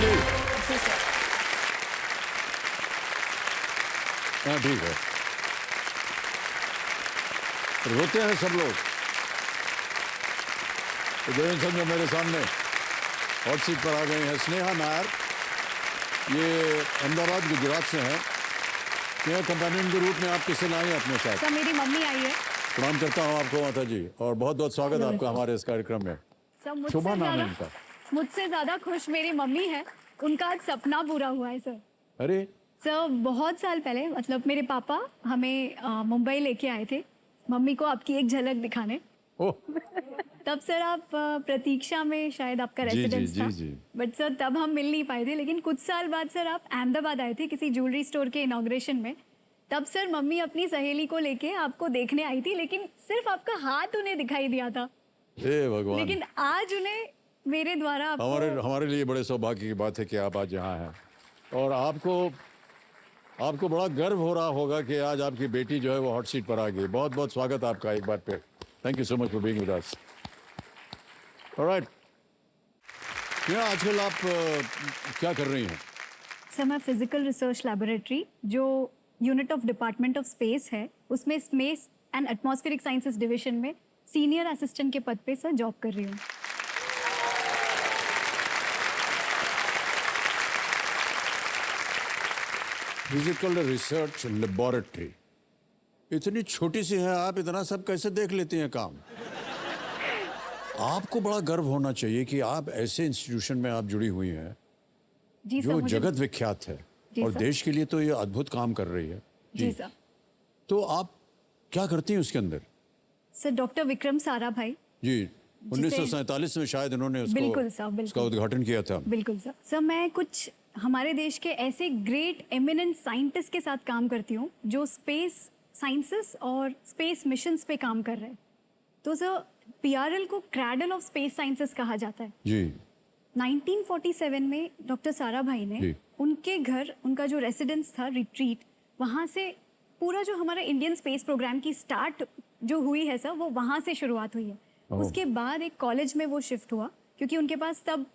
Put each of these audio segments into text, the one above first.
जी। जी sir. हाँ ठीक है। रोते हैं सब लोग। तो जयंत संजय मेरे सामने हॉट सीट पर आ गए हैं। स्नेहा नायर, ये अहमदाबाद गुजरात से हैं। स्नेहा, कंपेनियन के रूप में आप किसे लाए हैं अपने साथ? सर मेरी मम्मी आई है। प्रणाम करता हूँ आपको माता जी, और बहुत बहुत स्वागत है आपका हमारे इस कार्यक्रम में। सर शुभ नाम है इनका। मुझसे ज्यादा खुश मेरी मम्मी है। उनका आज सपना पूरा हुआ है सर। अरे सर बहुत साल पहले, मतलब मेरे पापा हमें मुंबई लेके आए थे मम्मी को आपकी एक झलक दिखाने। ओह तब सर आप प्रतीक्षा में शायद आपका जी, रेसिडेंस जी, था। जी। बट सर तब हम मिल नहीं पाए थे, लेकिन कुछ साल बाद सर आप अहमदाबाद आए थे किसी ज्वेलरी स्टोर के इनॉग्रेशन में। तब सर मम्मी अपनी सहेली को लेके आपको देखने आई थी, लेकिन सिर्फ आपका हाथ उन्हें दिखाई दिया था। हे भगवान, लेकिन आज उन्हें मेरे द्वारा हमारे लिए बड़े सौभाग्य की बात है कि आप आज यहाँ हैं, और आपको बड़ा गर्व हो रहा होगा कि आज आपकी बेटी जो है वो हॉट सीट पर आ गई। बहुत बहुत स्वागत आपका एक बार फिर। Thank you so much for being with us. Alright, आजकल आप क्या कर रही हैं? सर मैं फिजिकल रिसर्च लैबोरेटरी, जो unit of department of space है, उसमें space and atmospheric sciences division में सीनियर असिस्टेंट के पद पे सर जॉब कर रही हूँ। फिजिकल रिसर्च लेबोरेटरी इतनी छोटी सी है, आप इतना सब कैसे देख लेती हैं काम? आपको बड़ा गर्व होना चाहिए कि आप ऐसे इंस्टीट्यूशन में आप जुड़ी हुई हैं जी सर, जो मुझे जगत विख्यात है, जी और सर। देश के लिए तो ये अद्भुत काम कर रही है। जी सर। तो आप क्या करती हैं उसके अंदर? सर डॉक्टर विक्रम साराभाई जी, 1947 में शायद इन्होंने बिल्कुल सर, बिल्कुल। उसका उद्घाटन किया था। बिल्कुल सर। सर मैं कुछ हमारे देश के ऐसे ग्रेट एमिनेंट साइंटिस्ट के साथ काम करती हूँ जो स्पेस साइंसेस और स्पेस मिशंस पे काम कर रहे हैं। तो सर पीआरएल को क्रैडल ऑफ स्पेस साइंसेस कहा जाता है। जी 1947 में डॉक्टर साराभाई ने जी। उनके घर, उनका जो रेसिडेंस था, रिट्रीट, वहाँ से पूरा जो हमारा इंडियन स्पेस प्रोग्राम की स्टार्ट जो हुई है सर, वो वहाँ से शुरुआत हुई है। उसके बाद एक कॉलेज में वो शिफ्ट हुआ, क्योंकि उनके पास तब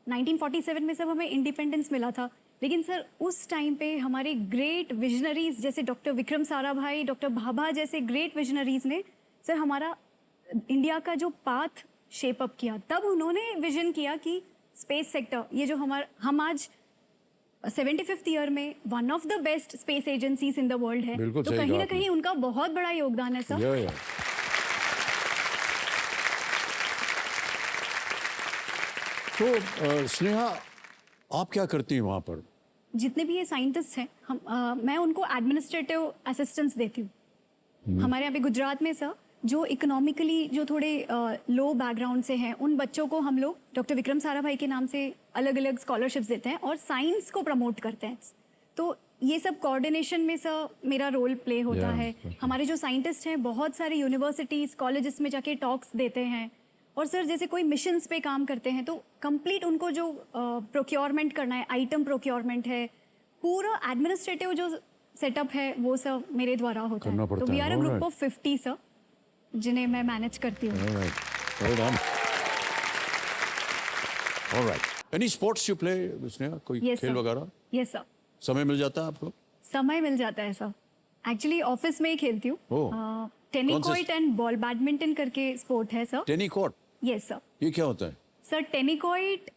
1947 में सब हमें इंडिपेंडेंस मिला था। लेकिन सर उस टाइम पे हमारे ग्रेट विजनरीज जैसे डॉक्टर विक्रम साराभाई, डॉक्टर भाभा जैसे ग्रेट विजनरीज ने सर हमारा इंडिया का जो पाथ शेप अप किया। तब उन्होंने विजन किया कि स्पेस सेक्टर, ये जो हम आज 75th ईयर में one of the best space agencies in the world है, बिल्कुल तो सही कहीं कहा ना आपने। कहीं उनका बहुत बड़ा योगदान है सर। या। तो स्नेहा, आप क्या करती हैं वहाँ पर? जितने भी ये साइंटिस्ट हैं, मैं उनको एडमिनिस्ट्रेटिव असिस्टेंस देती हूँ। हमारे यहाँ पे गुजरात में सर जो इकोनॉमिकली जो थोड़े लो बैकग्राउंड से हैं, उन बच्चों को हम लोग डॉक्टर विक्रम साराभाई के नाम से अलग अलग स्कॉलरशिप्स देते हैं और साइंस को प्रमोट करते हैं। तो ये सब कोऑर्डिनेशन में सर मेरा रोल प्ले होता है। हमारे जो साइंटिस्ट हैं बहुत सारे यूनिवर्सिटीज कॉलेजेस में जाके टॉक्स देते हैं, और सर जैसे कोई मिशंस पे काम करते हैं तो कंप्लीट उनको जो प्रोक्योरमेंट करना है, आइटम प्रोक्योरमेंट है, पूरा एडमिनिस्ट्रेटिव जो सेटअप है वो सब मेरे द्वारा होता है। तो we are a group of 50 sir, जिन्हें मैं मैनेज करती हूँ। Alright, any sports you play Sneha? कोई Yes, खेल sir. वगैरह? Yes sir. समय मिल जाता है आपको? समय मिल जाता है सर। एक्चुअली ऑफिस में ही खेलती हूँ। कौन टेनिकॉइट एंड बॉल बैडमिंटन करके स्पोर्ट है सर। टेनिकॉट? Yes sir. ये क्या होता है? सर टेनिकॉइट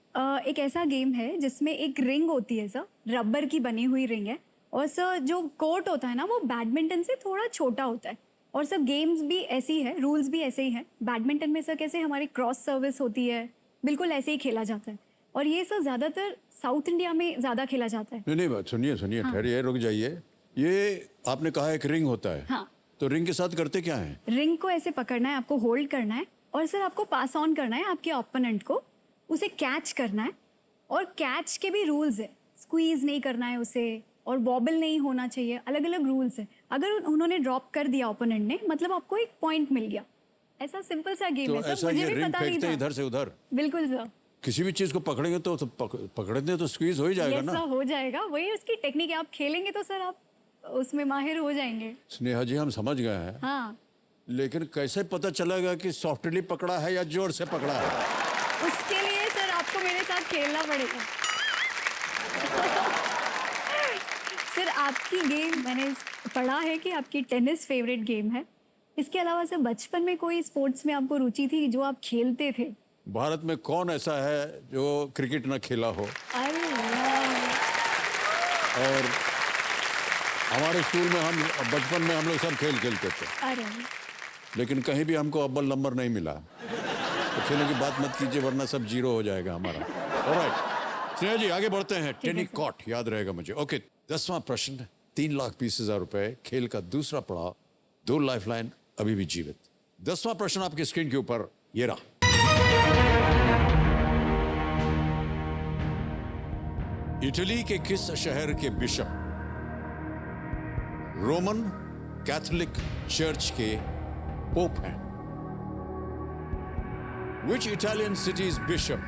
एक ऐसा गेम है जिसमें एक रिंग होती है सर, रबर की बनी हुई रिंग है, और सर जो कोर्ट होता है ना वो बैडमिंटन से थोड़ा छोटा होता है, और सर गेम्स भी ऐसी है, रूल्स भी ऐसे ही हैं। बैडमिंटन में सर कैसे हमारी क्रॉस सर्विस होती है, बिल्कुल ऐसे ही खेला जाता है, और ये सर ज्यादातर साउथ इंडिया में ज्यादा खेला जाता है। नहीं बात सुनिए, ठहरिए, रुक जाइए। ये आपने कहा एक रिंग होता है, हाँ। तो रिंग के साथ करते क्या है? रिंग को ऐसे पकड़ना है, आपको होल्ड करना है, और सर आपको पास ऑन करना है आपके ओपोनेंट को, उसे कैच करना है, और कैच के भी रूल्स है, स्क्वीज नहीं करना है उसे, और वॉबल नहीं होना चाहिए, अलग अलग रूल्स है। अगर उन्होंने ड्रॉप कर दिया ओपोनेंट ने, मतलब आपको एक पॉइंट मिल गया। ऐसा सिंपल सा गेम तो है सर, ऐसा मुझे ये भी रिंग पता नहीं फेंकते था। इधर से उधर? बिल्कुल सर। किसी भी चीज को पकड़ेंगे तो पकड़ने तो स्क्वीज हो ही जाएगा यस ना। सर, हो जाएगा, वही उसकी टेक्निक है। आप खेलेंगे तो सर आप उसमें माहिर हो जाएंगे। स्नेहा जी, हम समझ गए हैं, हाँ, लेकिन कैसे पता चलेगा कि सॉफ्टली पकड़ा है या जोर से पकड़ा है? उसके लिए सर आपको मेरे साथ खेलना पड़ेगा। सर आपकी गेम मैंने पढ़ा है कि आपकी टेनिस फेवरेट गेम है। इसके अलावा सर बचपन में कोई स्पोर्ट्स में आपको रुचि थी जो आप खेलते थे? भारत में कौन ऐसा है जो क्रिकेट न खेला हो? अरे वाह! और हमारे स्कूल में हम बचपन में हम लोग सब खेल खेलते थे, अरे लेकिन कहीं भी हमको अव्वल नंबर नहीं मिला। तो खेलों की बात मत कीजिए वरना सब जीरो हो जाएगा हमारा। ऑलराइट स्नेहा जी, आगे बढ़ते हैं। टेनिस कॉर्ट याद रहेगा मुझे। ओके, 10वां प्रश्न, 3,20,000 रुपए, खेल का दूसरा पड़ाव, 2 लाइफलाइन अभी भी जीवित। 10वां प्रश्न आपकी स्क्रीन के ऊपर ये रहा। इटली के किस शहर के बिशप रोमन कैथोलिक चर्च के पोप हैं? Which Italian city's bishop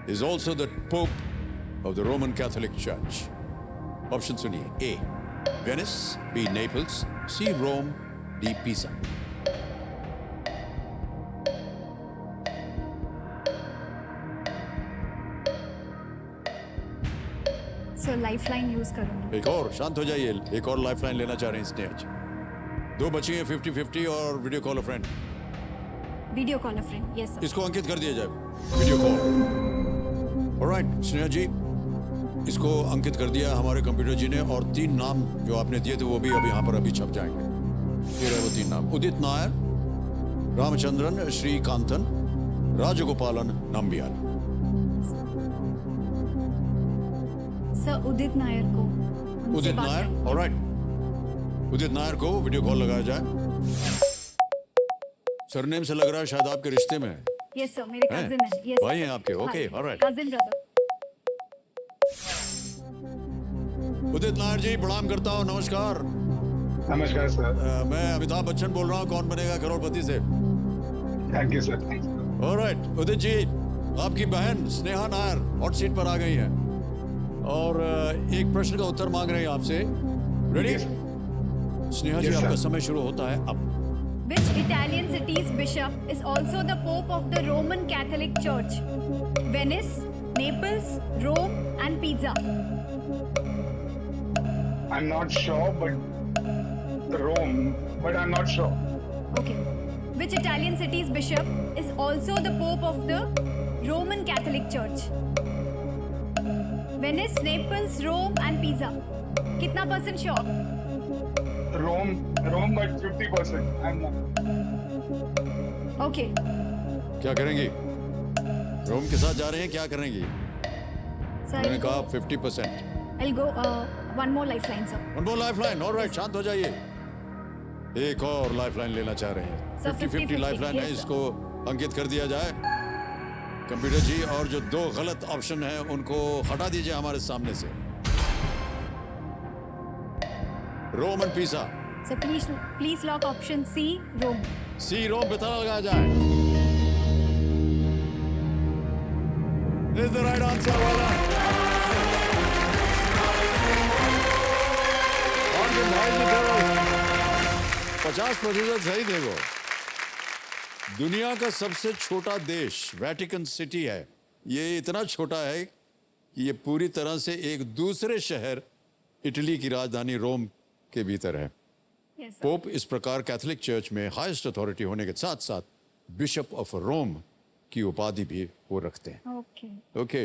is also the pope of the Roman Catholic Church? Option सुनिए। A. Venice, B. Naples, C. Rome, D. Pisa। Sir lifeline use करूंगी। एक और शांत हो जाइए, एक और लाइफलाइन लेना चाह रहे हैं स्नेहा जी। 2 बची हैं, 50-50 और वीडियो कॉल अ फ्रेंड। वीडियो कॉल अ फ्रेंड, यस सर। इसको अंकित कर दिया जाए, वीडियो कॉल। ऑलराइट स्नेहा जी, इसको अंकित कर दिया हमारे कंप्यूटर जी ने, और 3 नाम जो आपने दिए थे वो भी अब यहाँ पर अभी छप जाएंगे। ये रहे वो 3 नाम: उदित नायर, रामचंद्रन श्रीकांतन, राजगोपालन नंबियार। सर उदित नायर को। उनसे उदित बात नायर, करें। ऑलराइट उदित नायर को वीडियो कॉल लगाया जाए। सरनेम से लग रहा है शायद आपके रिश्ते में है। यस सर, मेरे हैं? कजिन है। यस भाई हैं आपके, okay, alright. Cousin brother. Udit Nair ji, प्रणाम करता हूँ, नमस्कार। नमस्कार सर। मैं अमिताभ बच्चन बोल रहा हूँ, कौन बनेगा करोड़पति से। Thank you sir. Alright Udit ji, आपकी बहन स्नेहा नायर हॉट सीट पर आ गई है और एक प्रश्न का उत्तर मांग रही है आपसे। रेडी? स्नेहा जी, Yes, आपका sir. समय शुरू होता है अब। Which Italian city's bishop is also the Pope of the Roman Catholic Church? Venice, Naples, Rome, and Pisa. I'm not sure, but Rome, but I'm not sure. Okay. Which Italian city's bishop is also the Pope of the Roman Catholic Church? Venice, Naples, Rome, and Pisa. कितना % sure? Rome, but 50%. I'm not. Okay. क्या करेंगी? रोम के साथ जा रहे हैं, क्या करेंगी? So मैंने कहा 50%। I'll go one more lifeline, sir. One more lifeline. Alright, शांत हो जाइए। एक और लाइफलाइन लेना चाह रहे हैं। So 50-50 लाइफलाइन है, yes, sir. इसको अंकित कर दिया जाए कंप्यूटर जी, और जो 2 गलत ऑप्शन हैं उनको हटा दीजिए हमारे सामने से। रोम एंड पिसा। So please lock option C, Rome. सी, रोम पे ताला लगाया जाए। Is the right answer, well done. और जो भाई जी करो, 50% सही देखो। दुनिया का सबसे छोटा देश वेटिकन सिटी है। ये इतना छोटा है कि ये पूरी तरह से एक दूसरे शहर इटली की राजधानी रोम के भीतर है। Yes, sir. पोप इस प्रकार कैथोलिक चर्च में हाईएस्ट अथॉरिटी होने के साथ साथ बिशप ऑफ रोम की उपाधि भी वो रखते हैं। Okay. ओके